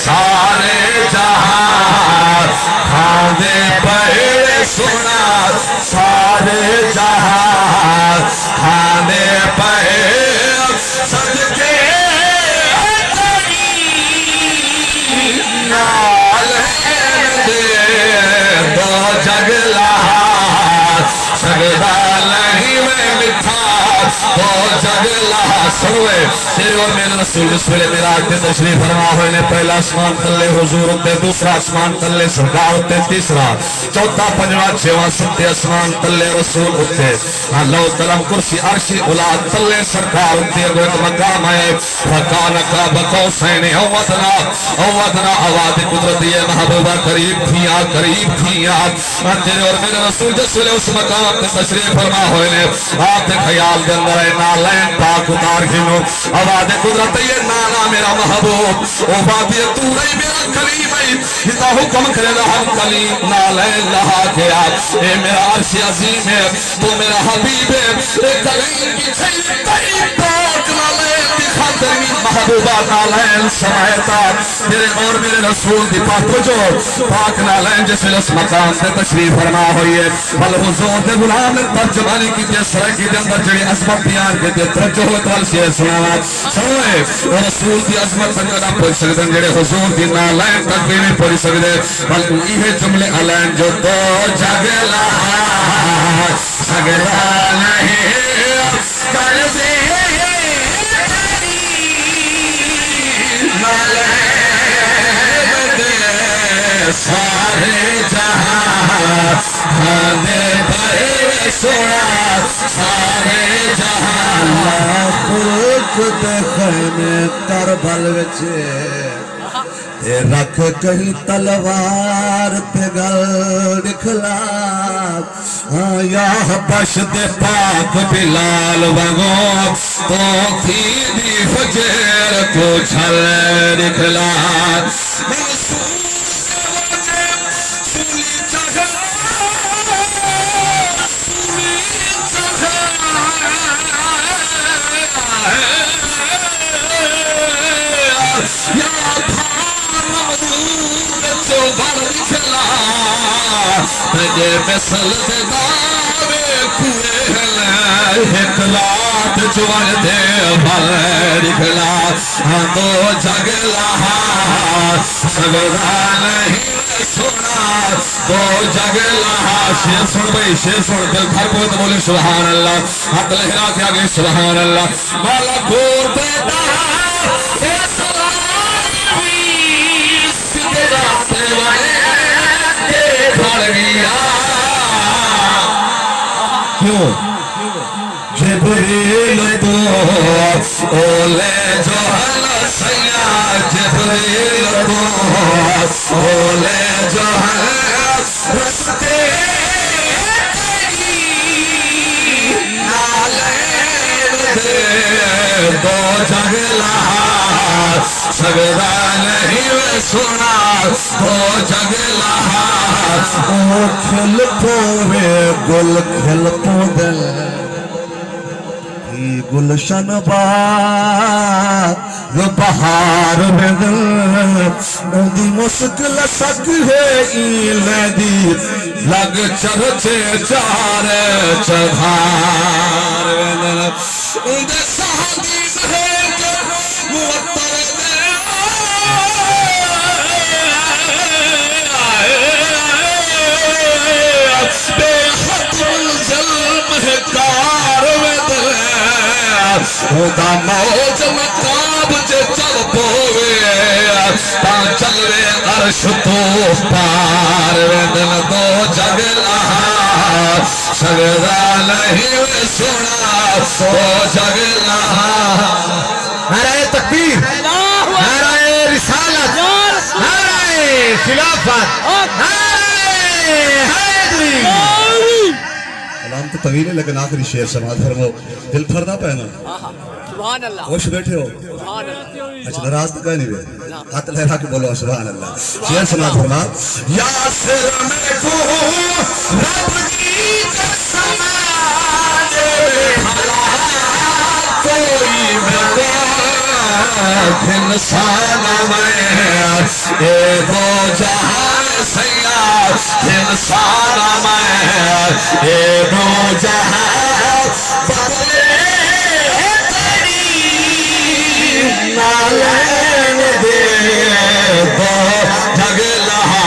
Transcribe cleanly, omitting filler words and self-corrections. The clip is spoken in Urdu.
سارے جہاں کھانے پہلے سنا سارے جہاں کھانے پہلے صدقے دو جگ لہا سگدہ نہیں میں لکھا دو جگ لہا سنوے تیرے اور میرے رسول رسول میراج دے تشریف فرما ہوئے نے پہلا آسمان تلے حضور ہوتے دوسرا آسمان تلے سرکار ہوتے تیسرا چوتھا پنجواں چھواں ستے آسمان تلے رسول ہوتے اللہ قلم کرسی عرشی اولاد تلے سرکار ہوتے اگر ایک مقام ہے فکانکا بقوسین اوادنا آواد قدرتی محبوبہ قریب تھیا تیرے اور میرے رسول جسولے اس مقام تے تشریف فرما ہوئے نے آپ دے خیال دے اندر ہے نالین پاک اتار گھنو آواد قدرت یہ نانا میرا محبوب او بابی تو رہی میرا کلیم ہے جتا حکم کرے دا ہم کلیم نالین لہا گیا اے میرا عرش عظیم ہے تو میرا حبیب ہے اے کلیم کی چھئی تئی پاک نالین کی خاطر محبوبہ نالین سمائتا تیرے اور میرے رسول دی پاک جو پاک نالین جسے اس مقام سے تشریف فرما ہوئی ہے بل حضور دے غلام نے ترجمانی کی دے سرائے کی دے اندر جڑی عظمت بیان کے دے ترجمہ ہوئے تال سے سنانا سنوے رسول دی عظمت سنگنا پوچھ سکتے جڑے حضور دی نالین تک بھی نہیں پوچھ سکتے بلکہ یہ جملے علین جو دو جگلا سگلا نہیں کر دے سارے جہاں کھانے پہلے سونا سارے جہاں لاکھ دکھنے کربل وچے رکھ کہیں تلوار پہ گل دکھلا یا بش دے پاک بلال وگو تو تھی دی فجر کو چھل دکھلا تجھے مثل دے داوے کوئے ہلائے اکلات جوان دے بھل رکھلا دو جگ لہا سگدہ نہیں سنا دو جگ لہا شیر سن بھئی شیر سن دل گھر کو تو بولے سبحان اللہ حق لہرا کے آگے سبحان اللہ مولا گور بیٹا اے سلامی سگدہ دیوانے کیوں جبریل تو اولے جو حل سیا جبریل تو اولے جو حل رستے نالین دے دو جگ لہا سگدہ نہیں میں سنا دو جگ لہا کھل پوے گل کھل پو دل گلشن بار بہار میں دل دی مشکل سک ہے ایلدی لگ چرچے چار چہار میں دل اندے سہدی مہر کے موتر خدا موج مقاب جے چل پوے تا چلوے عرش تو پار دل دو جگ لہا سگدہ نہیں سنا دو جگ لہا نعرہ تکبیر نعرہ رسالت نعرہ خلافت نعرہ حیدری کلام تو طویل ہے لیکن آخری شعر سماعت فرمو دل پھرنا پہنا سبحان اللہ خوش بیٹھے ہو سبحان اللہ اچھا ناراض تو کہہ نہیں بے ہاتھ لہرا کے بولو سبحان اللہ شعر سماعت فرما یاسر میں کو رب کی قسم دے بھلا کوئی میں انسان میں اے دو جہان سیاد انسان میں اے دو جہان بدلے تیری نالین دے دو جگ لہا